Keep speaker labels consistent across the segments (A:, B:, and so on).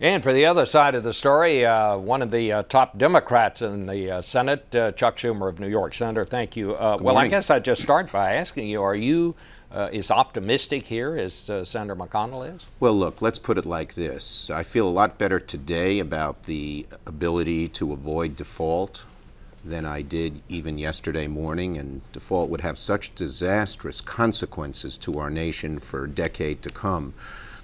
A: And for the other side of the story, one of the top Democrats in the Senate, Chuck Schumer of New York. Senator, thank you. Well, I guess I'd just start by asking you, are you as optimistic here as Senator McConnell is?
B: Well, look, let's put it like this. I feel a lot better today about the ability to avoid default than I did even yesterday morning, and default would have such disastrous consequences to our nation for a decade to come.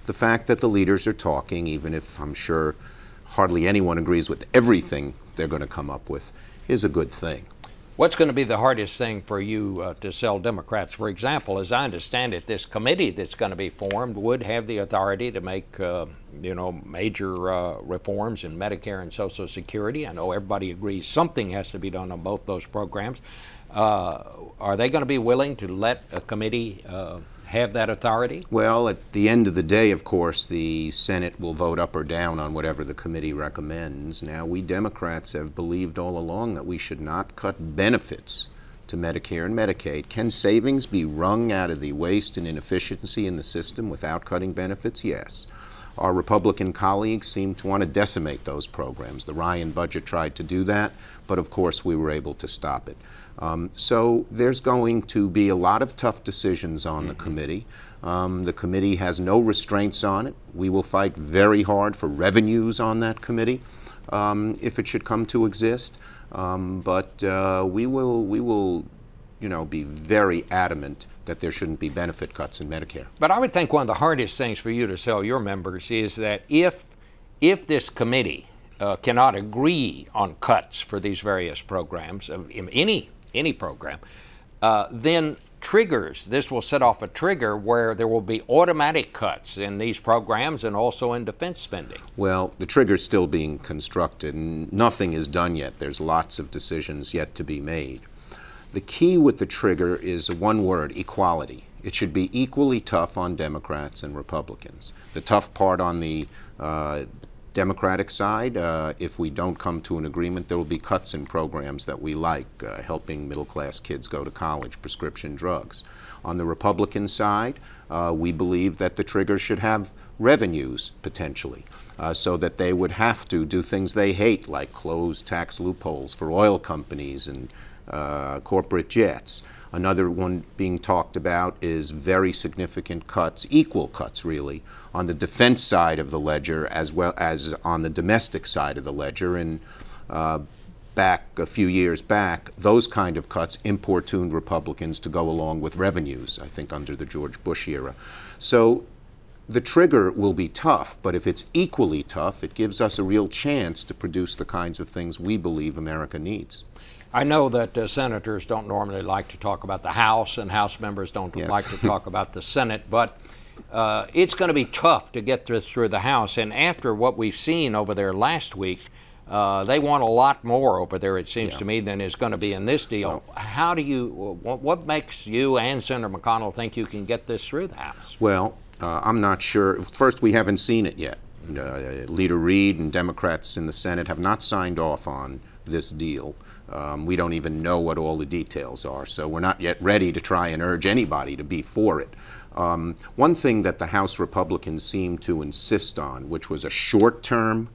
B: The fact that the leaders are talking, even if I'm sure hardly anyone agrees with everything they're going to come up with, is a good thing.
A: What's going to be the hardest thing for you to sell Democrats? For example, as I understand it, this committee that's going to be formed would have the authority to make, major reforms in Medicare and Social Security. I know everybody agrees something has to be done on both those programs. Are they going to be willing to let a committee have that authority?
B: Well, at the end of the day, of course, the Senate will vote up or down on whatever the committee recommends. Now, we Democrats have believed all along that we should not cut benefits to Medicare and Medicaid. Can savings be wrung out of the waste and inefficiency in the system without cutting benefits? Yes. Our Republican colleagues seem to want to decimate those programs. The Ryan budget tried to do that, but of course we were able to stop it. So there's going to be a lot of tough decisions on the committee. The committee has no restraints on it. We will fight very hard for revenues on that committee if it should come to exist. But we will, be very adamant that there shouldn't be benefit cuts in Medicare.
A: But I would think one of the hardest things for you to sell your members is that if this committee cannot agree on cuts for these various programs, any program, then this will set off a trigger where there will be automatic cuts in these programs and also in defense spending.
B: Well, the trigger's still being constructed, and nothing is done yet. There's lots of decisions yet to be made. The key with the trigger is one word: equality. It should be equally tough on Democrats and Republicans. The tough part on the Democratic side, if we don't come to an agreement, there will be cuts in programs that we like, helping middle-class kids go to college, prescription drugs. On the Republican side, we believe that the trigger should have revenues, potentially, so that they would have to do things they hate, like close tax loopholes for oil companies and corporate jets. Another one being talked about is very significant cuts, equal cuts really, on the defense side of the ledger as well as on the domestic side of the ledger. And back a few years back, those kind of cuts importuned Republicans to go along with revenues, I think under the George Bush era. So the trigger will be tough, but if it's equally tough, it gives us a real chance to produce the kinds of things we believe America needs.
A: I know that senators don't normally like to talk about the House, and House members don't like to talk about the Senate, but it's going to be tough to get this through the House. And after what we've seen over there last week, they want a lot more over there, it seems to me, than is going to be in this deal. Well, how do you, what makes you and Senator McConnell think you can get this through the House?
B: Well, I'm not sure. First, we haven't seen it yet. Leader Reid and Democrats in the Senate have not signed off on this deal. We don't even know what all the details are, so we're not yet ready to try and urge anybody to be for it. One thing that the House Republicans seem to insist on, which was a short term,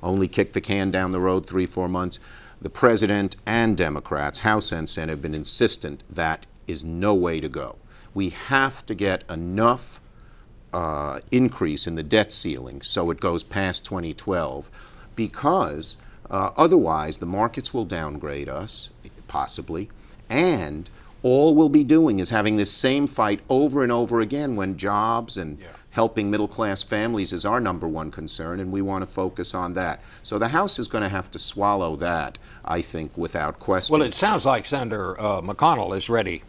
B: only kick the can down the road 3-4 months, the President and Democrats, House and Senate, have been insistent that is no way to go. We have to get enough increase in the debt ceiling so it goes past 2012, because otherwise the markets will downgrade us, possibly, and all we'll be doing is having this same fight over and over again when jobs and helping middle-class families is our '1 concern, and we want to focus on that. So the House is going to have to swallow that, I think, without question.
A: Well, it sounds like Senator McConnell is ready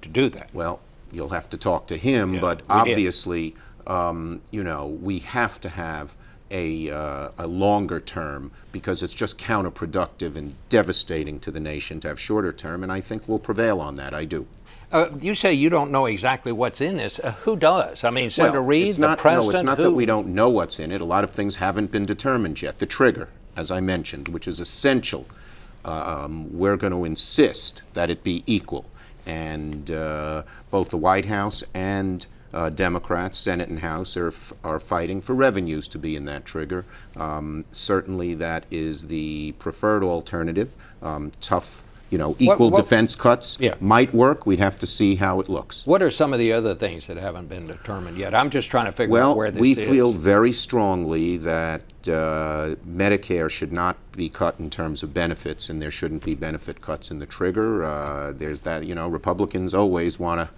A: to do that.
B: Well, you'll have to talk to him, but obviously, we have to have a longer term, because it's just counterproductive and devastating to the nation to have shorter term, and I think we'll prevail on that. I do.
A: You say you don't know exactly what's in this. Who does? I mean, Senator Reid, the President?
B: No, it's not that we don't know what's in it. A lot of things haven't been determined yet. The trigger, as I mentioned, which is essential, we're going to insist that it be equal. And both the White House and Democrats, Senate and House, are fighting for revenues to be in that trigger. Certainly that is the preferred alternative. Tough, equal defense cuts might work. We'd have to see how it looks.
A: What are some of the other things that haven't been determined yet? I'm just trying to figure out where this is.
B: Well, we feel very strongly that Medicare should not be cut in terms of benefits, and there shouldn't be benefit cuts in the trigger. There's that, Republicans always want to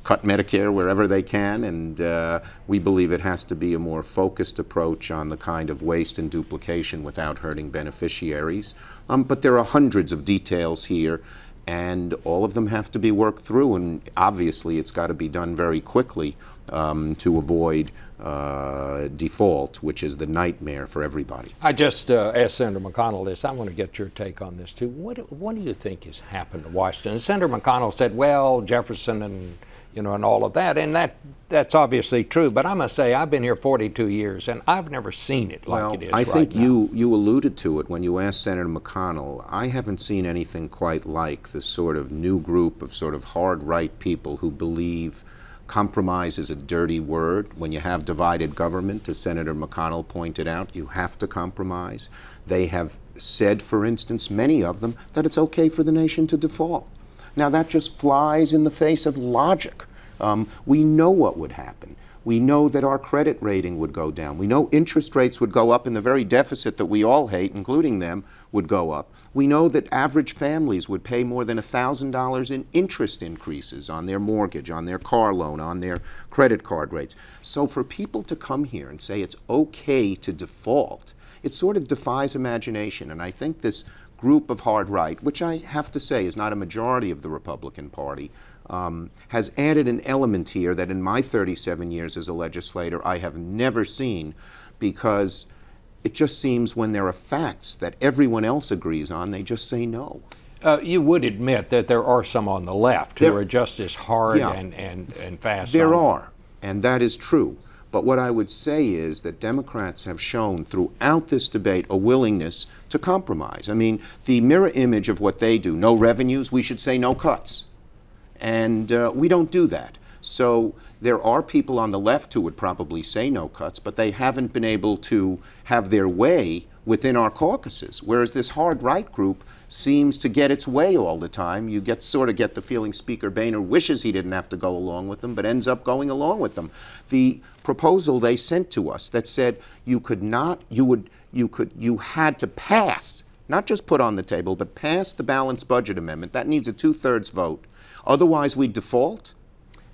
B: cut Medicare wherever they can, and we believe it has to be a more focused approach on the kind of waste and duplication without hurting beneficiaries. But there are hundreds of details here, and all of them have to be worked through, and obviously it's got to be done very quickly to avoid default, which is the nightmare for everybody.
A: I just asked Senator McConnell this. I want to get your take on this too. What do you think has happened to Washington? And Senator McConnell said, well, Jefferson and and all of that, and that's obviously true. But I must say, I've been here 42 years, and I've never seen it like it is
B: I think
A: right now.
B: you alluded to it when you asked Senator McConnell. I haven't seen anything quite like this sort of new group of sort of hard right people who believe compromise is a dirty word. When you have divided government, as Senator McConnell pointed out, you have to compromise. They have said, for instance, many of them, that it's okay for the nation to default. Now, that just flies in the face of logic. We know what would happen. We know that our credit rating would go down. We know interest rates would go up, and the very deficit that we all hate, including them, would go up. We know that average families would pay more than $1,000 in interest increases on their mortgage, on their car loan, on their credit card rates. So for people to come here and say it's okay to default, it sort of defies imagination. And I think this group of hard right, which I have to say is not a majority of the Republican Party, has added an element here that in my 37 years as a legislator I have never seen, because it just seems when there are facts that everyone else agrees on, they just say no.
A: You would admit that there are some on the left who are just as hard and fast.
B: There are, and that is true. But what I would say is that Democrats have shown throughout this debate a willingness to compromise. I mean, the mirror image of what they do, no revenues, we should say no cuts. And we don't do that. So there are people on the left who would probably say no cuts, but they haven't been able to have their way within our caucuses, whereas this hard right group seems to get its way all the time. You sort of get the feeling Speaker Boehner wishes he didn't have to go along with them, but ends up going along with them. The proposal they sent to us that said you had to pass, not just put on the table, but pass the balanced budget amendment. That needs a 2/3 vote. Otherwise, we default.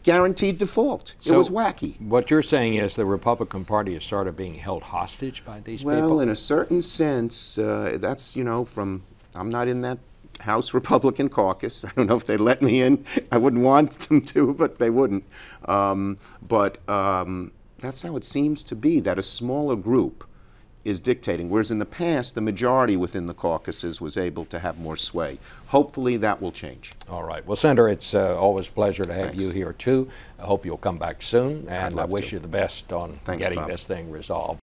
B: Guaranteed default. It was wacky.
A: What you're saying is the Republican Party is sort of being held hostage by these people?
B: Well, in a certain sense, that's, from, I'm not in that House Republican caucus. I don't know if they'd let me in. I wouldn't want them to, but they wouldn't. But that's how it seems to be, that a smaller group is dictating, whereas in the past, the majority within the caucuses was able to have more sway. Hopefully that will change.
A: All right. Well, Senator, it's always a pleasure to have you here, too. I hope you'll come back soon, and I wish you the best on getting this thing resolved.